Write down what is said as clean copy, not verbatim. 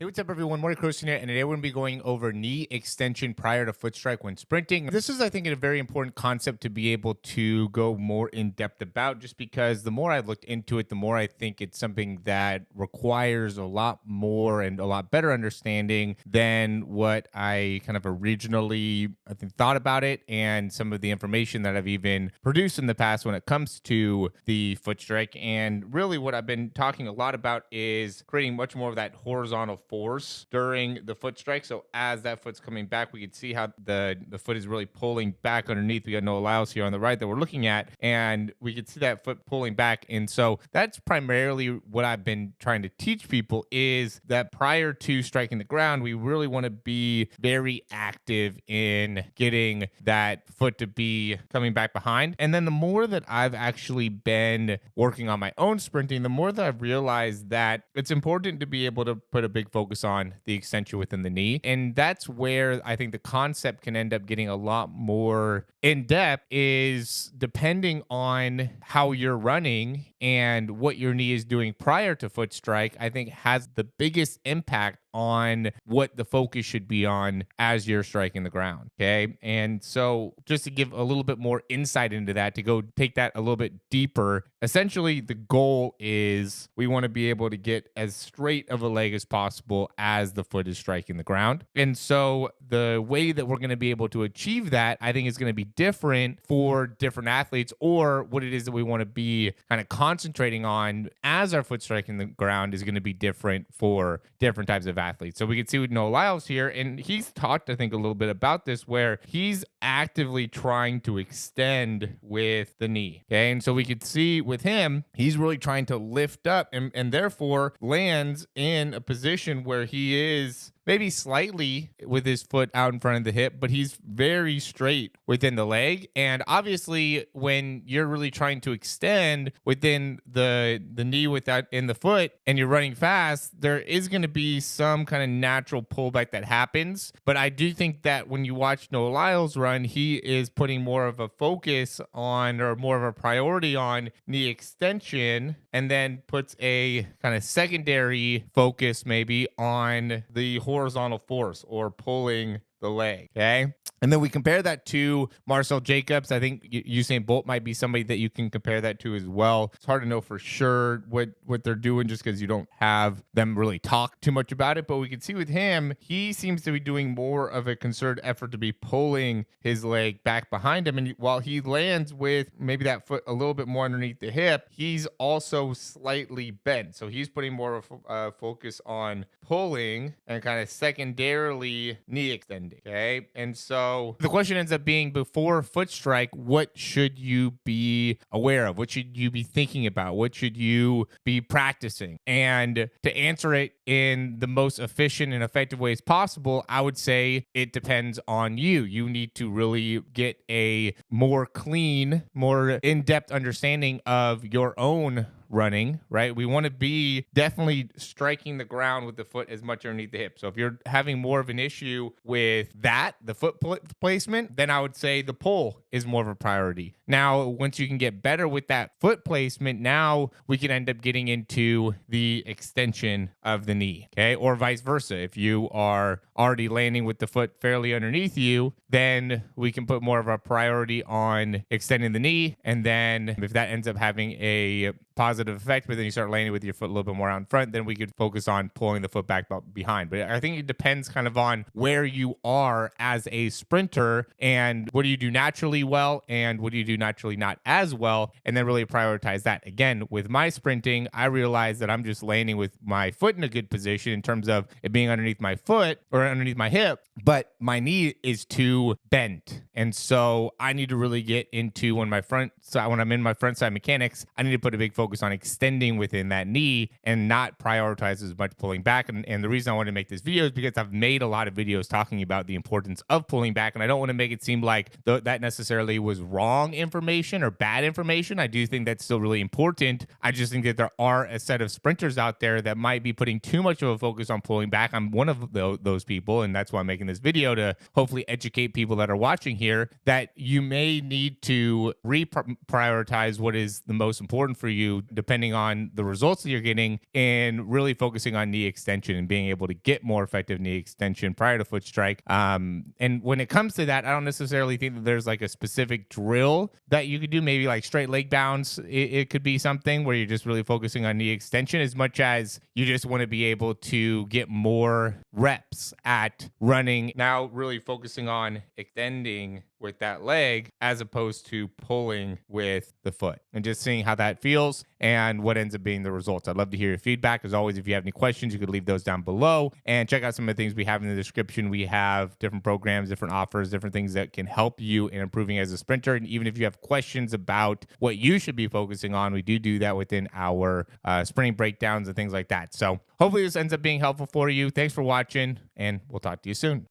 Hey, what's up, everyone? Morey Croson here, and today we're going to be going over knee extension prior to foot strike when sprinting. This is, I think, a very important concept to be able to go more in depth about, just because the more I've looked into it, the more I think it's something that requires a lot more and a lot better understanding than what I kind of originally, I think, thought about it, and some of the information that I've even produced in the past when it comes to the foot strike. And really, what I've been talking a lot about is creating much more of that horizontal force during the foot strike. So as that foot's coming back, we can see how the foot is really pulling back underneath. We got no allows here on the right that we're looking at, and we can see that foot pulling back. And so that's primarily what I've been trying to teach people, is that prior to striking the ground, we really want to be very active in getting that foot to be coming back behind. And then the more that I've actually been working on my own sprinting, the more that I've realized that it's important to be able to put a big focus on the extension within the knee. And that's where I think the concept can end up getting a lot more in depth, is depending on how you're running and what your knee is doing prior to foot strike, I think has the biggest impact on what the focus should be on as you're striking the ground. Okay. And so just to give a little bit more insight into that, to go take that a little bit deeper, essentially the goal is we want to be able to get as straight of a leg as possible as the foot is striking the ground. And so the way that we're going to be able to achieve that, I think, is going to be different for different athletes, or what it is that we want to be kind of concentrating on as our foot striking the ground is going to be different for different types of athletes. So we can see with Noah Lyles here, and he's talked, I think, a little bit about this, where he's actively trying to extend with the knee. Okay. And so we could see with him, he's really trying to lift up and therefore lands in a position where he is maybe slightly with his foot out in front of the hip, but he's very straight within the leg. And obviously, when you're really trying to extend within the knee without in the foot and you're running fast, there is going to be some kind of natural pullback that happens. But I do think that when you watch Noah Lyles run, he is putting more of a focus on, or more of a priority on, knee extension, and then puts a kind of secondary focus maybe on the horizontal force or pulling the leg. Okay. And then we compare that to Marcel Jacobs. I think Usain Bolt might be somebody that you can compare that to as well. It's hard to know for sure what they're doing, just because you don't have them really talk too much about it. But we can see with him, he seems to be doing more of a concerted effort to be pulling his leg back behind him. And while he lands with maybe that foot a little bit more underneath the hip, he's also slightly bent. So he's putting more of a focus on pulling and kind of secondarily knee extending. Okay. And so the question ends up being, before foot strike, what should you be aware of? What should you be thinking about? What should you be practicing? And to answer it in the most efficient and effective ways possible, I would say it depends on you. You need to really get a more clean, more in-depth understanding of your own running, right? We want to be definitely striking the ground with the foot as much underneath the hip. So if you're having more of an issue with that, the foot placement, then I would say the pull is more of a priority. Now, once you can get better with that foot placement, now we can end up getting into the extension of the knee, okay? Or vice versa. If you are already landing with the foot fairly underneath you, then we can put more of a priority on extending the knee. And then if that ends up having a positive effect, but then you start landing with your foot a little bit more out in front, then we could focus on pulling the foot back behind. But I think it depends kind of on where you are as a sprinter, and what do you do naturally well, and what do you do naturally not as well, and then really prioritize that. Again, with my sprinting, I realize that I'm just landing with my foot in a good position in terms of it being underneath my foot or underneath my hip, but my knee is too bent. And so I need to really get into, when I'm in my front side mechanics, I need to put a big focus on extending within that knee and not prioritize as much pulling back. And the reason I wanted to make this video is because I've made a lot of videos talking about the importance of pulling back, and I don't want to make it seem like that necessarily was wrong information or bad information. I do think that's still really important. I just think that there are a set of sprinters out there that might be putting too much of a focus on pulling back. I'm one of those people, and that's why I'm making this video, to hopefully educate people that are watching here that you may need to reprioritize what is the most important for you, depending on the results that you're getting, and really focusing on knee extension and being able to get more effective knee extension prior to foot strike. And when it comes to that, I don't necessarily think that there's like a specific drill that you could do, maybe like straight leg bounce. It could be something where you're just really focusing on knee extension as much as you just want to be able to get more reps at running. Now, really focusing on extending with that leg as opposed to pulling with the foot and just seeing how that feels and what ends up being the results. I'd love to hear your feedback. As always, if you have any questions, you could leave those down below and check out some of the things we have in the description. We have different programs, different offers, different things that can help you in improving as a sprinter. And even if you have questions about what you should be focusing on, we do that within our sprinting breakdowns and things like that. So hopefully this ends up being helpful for you. Thanks for watching, and we'll talk to you soon.